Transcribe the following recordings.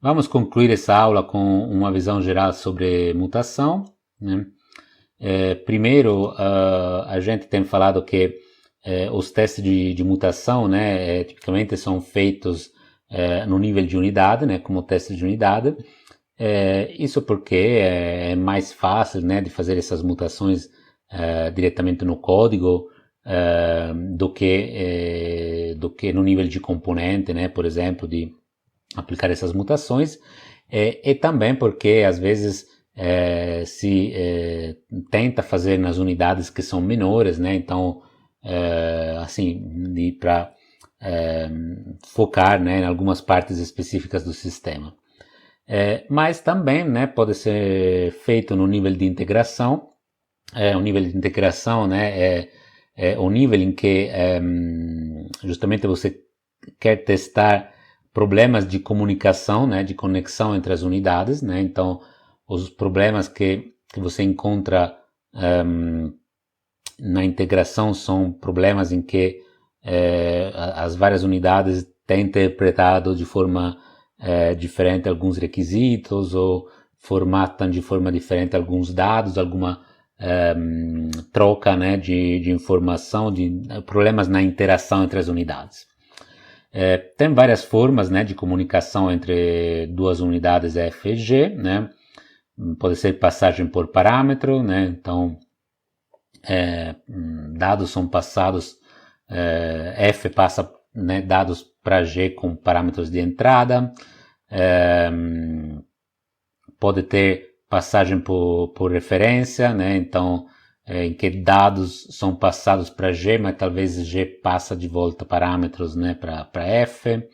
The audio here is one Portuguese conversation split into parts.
Vamos concluir essa aula com uma visão geral sobre mutação, né? Primeiro, a gente tem falado que os testes de mutação, né, tipicamente são feitos no nível de unidade, né, como teste de unidade. Isso porque é mais fácil, né, de fazer essas mutações diretamente no código do que no nível de componente, né, por exemplo, de aplicar essas mutações, e também porque às vezes se tenta fazer nas unidades que são menores, né, então assim, para focar, né, em algumas partes específicas do sistema. Mas também, né, pode ser feito no nível de integração. O nível de integração, né, é o nível em que justamente você quer testar problemas de comunicação, né, de conexão entre as unidades, né, então os problemas que você encontra na integração são problemas em que as várias unidades têm interpretado de forma diferente alguns requisitos ou formatam de forma diferente alguns dados, alguma troca, né, de informação, de problemas na interação entre as unidades. Tem várias formas, né, de comunicação entre duas unidades F e G, né? Pode ser passagem por parâmetro, né? Então dados são passados, F passa, né, dados para G com parâmetros de entrada, pode ter passagem por referência, né, então em que dados são passados para G, mas talvez G passa de volta parâmetros, né, para F,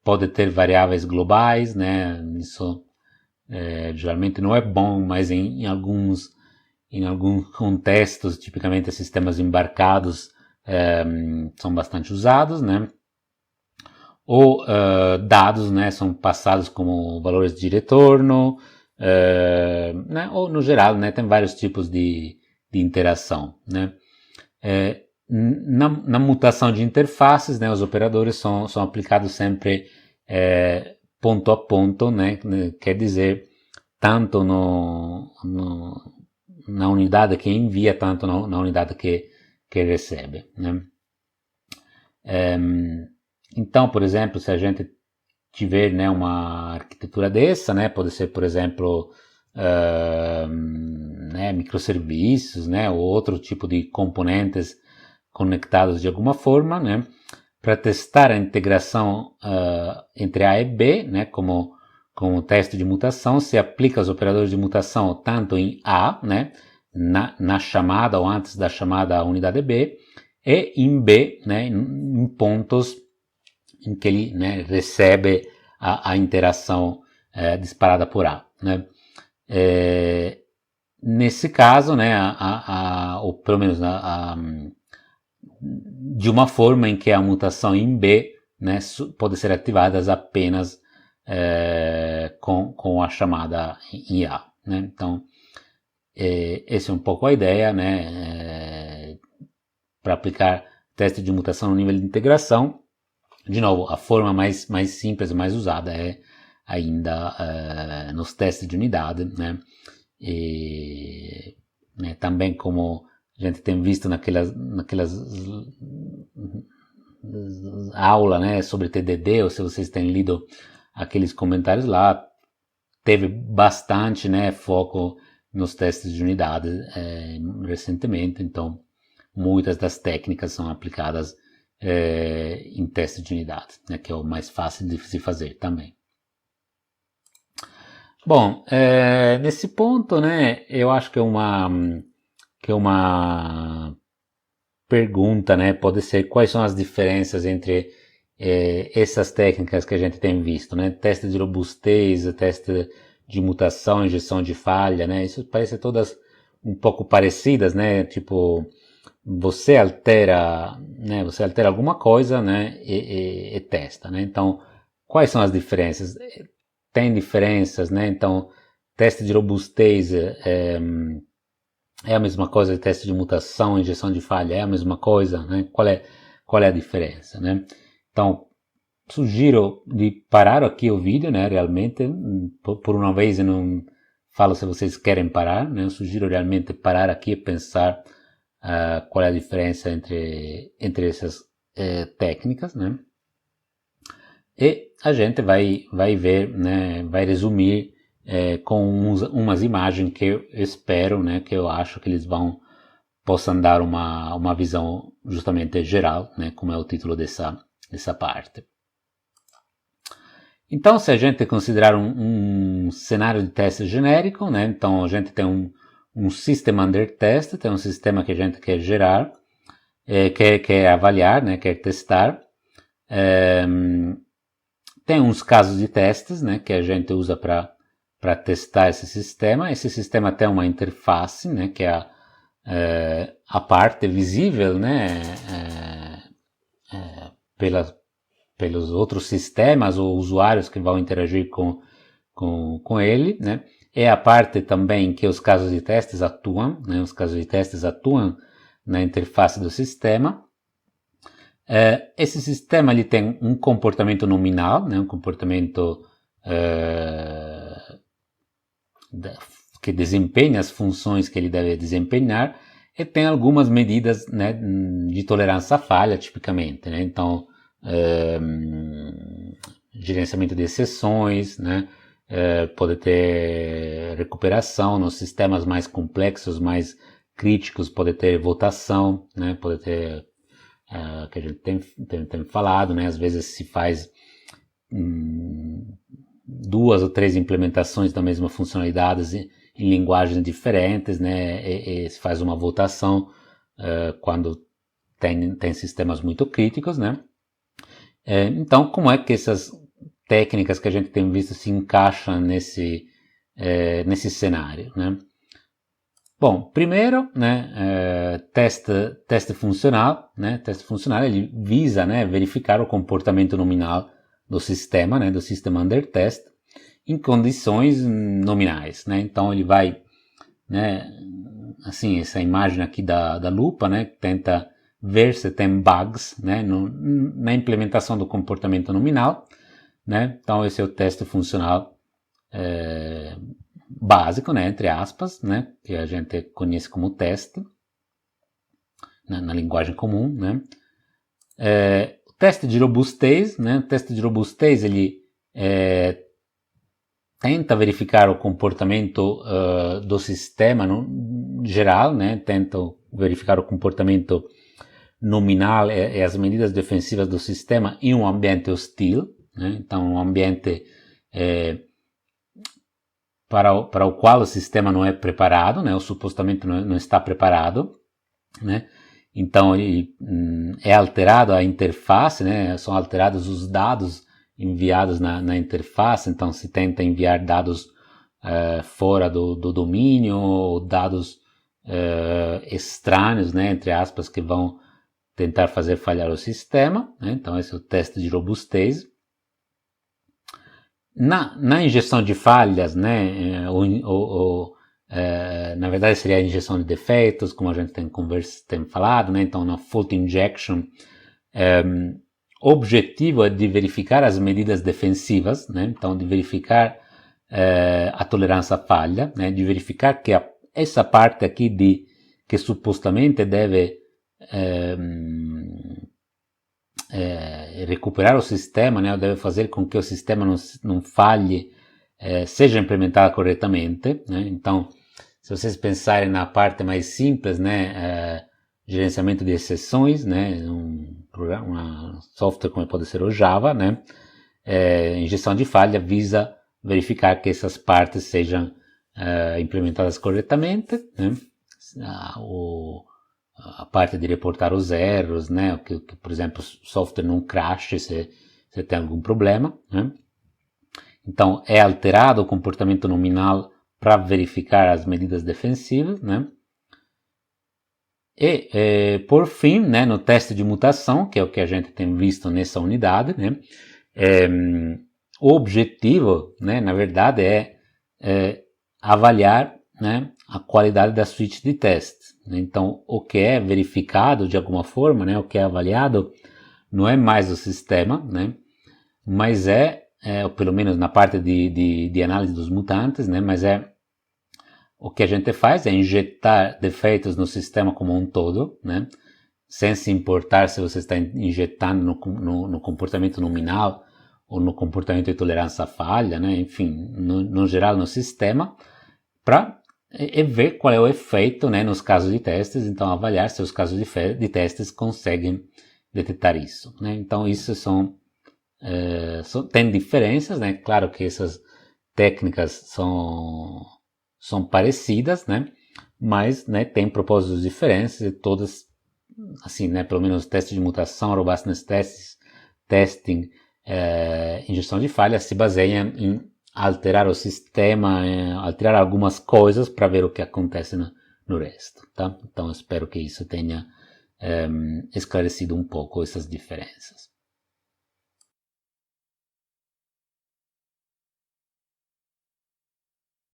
pode ter variáveis globais, né, isso geralmente não é bom, mas em alguns contextos, tipicamente sistemas embarcados, são bastante usados, né? Ou dados, né, são passados como valores de retorno, né? Ou no geral, né, tem vários tipos de interação, né? Na mutação de interfaces, né, os operadores são aplicados sempre ponto a ponto, né? Quer dizer, tanto na unidade que envia, tanto na unidade que recebe, né? Então, por exemplo, se a gente tiver, né, uma arquitetura dessa, né, pode ser, por exemplo, né, microserviços, né, ou outro tipo de componentes conectados de alguma forma, né, para testar a integração entre A e B, né, como teste de mutação, se aplica os operadores de mutação tanto em A, né, na chamada ou antes da chamada à unidade B, e em B, né, em pontos em que ele, né, recebe a interação disparada por A, né. Nesse caso, né, ou pelo menos de uma forma em que a mutação em B, né, pode ser ativada apenas com a chamada em A, né. Então, essa é um pouco a ideia, né, para aplicar teste de mutação no nível de integração. De novo, a forma mais simples e mais usada é ainda nos testes de unidade, né, né, também como a gente tem visto naquelas aulas, né, sobre TDD, ou se vocês têm lido aqueles comentários lá, teve bastante, né, foco nos testes de unidade recentemente, então muitas das técnicas são aplicadas em testes de unidade, né, que é o mais fácil de se fazer também. Bom, nesse ponto, né, eu acho que é uma pergunta, né, pode ser quais são as diferenças entre essas técnicas que a gente tem visto, né, teste de robustez, teste de mutação, injeção de falha, né, isso parece todas um pouco parecidas, né, tipo, você altera alguma coisa, né, e testa, né, então, quais são as diferenças? Tem diferenças, né, então, teste de robustez é a mesma coisa de teste de mutação, injeção de falha, é a mesma coisa, né, qual é a diferença, né, então, sugiro de parar aqui o vídeo, né, realmente, por uma vez eu não falo se vocês querem parar, né, eu sugiro realmente parar aqui e pensar qual é a diferença entre essas técnicas, né, e a gente vai ver, né, vai resumir com umas imagens que eu espero, né, que eu acho que eles possam dar uma visão justamente geral, né, como é o título dessa parte. Então, se a gente considerar um cenário de teste genérico, né, então a gente tem um system under test, tem um sistema que a gente quer gerar, quer avaliar, né, quer testar. Tem uns casos de testes, né, que a gente usa para testar esse sistema. Esse sistema tem uma interface, né, que é a parte visível, né, pelos outros sistemas ou usuários que vão interagir com ele, né? É a parte também que os casos de testes atuam, né? Os casos de testes atuam na interface do sistema. Esse sistema ele tem um comportamento nominal, né? Um comportamento que desempenha as funções que ele deve desempenhar, e tem algumas medidas, né, de tolerância à falha, tipicamente, né? Então, gerenciamento de exceções, né? Pode ter recuperação nos sistemas mais complexos, mais críticos, pode ter votação, né? Pode ter, que a gente tem falado, né? Às vezes se faz 2 ou 3 implementações da mesma funcionalidade em linguagens diferentes, né? E se faz uma votação quando tem sistemas muito críticos, né? Então, como é que essas técnicas que a gente tem visto se encaixam nesse cenário, né? Bom, primeiro, né, teste funcional, né? Teste funcional ele visa, né, verificar o comportamento nominal do sistema, né, do System Under Test, em condições nominais, né? Então ele vai, né, assim, essa imagem aqui da lupa, né, tenta ver se tem bugs, né, na implementação do comportamento nominal, né? Então esse é o teste funcional básico, né, entre aspas, né, que a gente conhece como teste, né, na linguagem comum, né? O teste de robustez, né? O teste de robustez ele tenta verificar o comportamento do sistema no geral, né? Tenta verificar o comportamento nominal e as medidas defensivas do sistema em um ambiente hostil, né? Então, um ambiente para o qual o sistema não é preparado, né? Ou supostamente não está preparado, né? Então, é alterado a interface, né? São alterados os dados enviados na interface, então se tenta enviar dados fora do domínio, ou dados estranhos, né? Entre aspas, que vão tentar fazer falhar o sistema, né? Então esse é o teste de robustez. Na injeção de falhas, né, na verdade seria a injeção de defeitos, como a gente tem falado, né? Então na fault injection, o objetivo é de verificar as medidas defensivas, né? Então de verificar a tolerância à falha, né? De verificar que essa parte aqui que supostamente deve recuperar o sistema, né, deve fazer com que o sistema não falhe, seja implementada corretamente, né? Então, se vocês pensarem na parte mais simples, né, gerenciamento de exceções, né, um software como pode ser o Java, né, injeção de falha visa verificar que essas partes sejam implementadas corretamente, né? A parte de reportar os erros, né? Que por exemplo, o software não crashe se tem algum problema, né? Então, é alterado o comportamento nominal para verificar as medidas defensivas, né? E, por fim, né, no teste de mutação, que é o que a gente tem visto nessa unidade, né? O objetivo, né, na verdade, é avaliar, né, a qualidade da suíte de testes. Então, o que é verificado de alguma forma, né, o que é avaliado, não é mais o sistema, né, mas ou pelo menos na parte de análise dos mutantes, né? Mas o que a gente faz é injetar defeitos no sistema como um todo, né? Sem se importar se você está injetando no comportamento nominal ou no comportamento de tolerância à falha, né? Enfim, no geral no sistema, para ver qual é o efeito, né, nos casos de testes, então avaliar se os casos de testes conseguem detectar isso, né? Então isso tem diferenças, né? Claro que essas técnicas são parecidas, né? Mas, né, tem propósitos diferentes e todas, assim, né, pelo menos testes de mutação, robustness tests, testing, injeção de falhas se baseiam em alterar o sistema, alterar algumas coisas para ver o que acontece no resto, tá? Então espero que isso tenha esclarecido um pouco essas diferenças.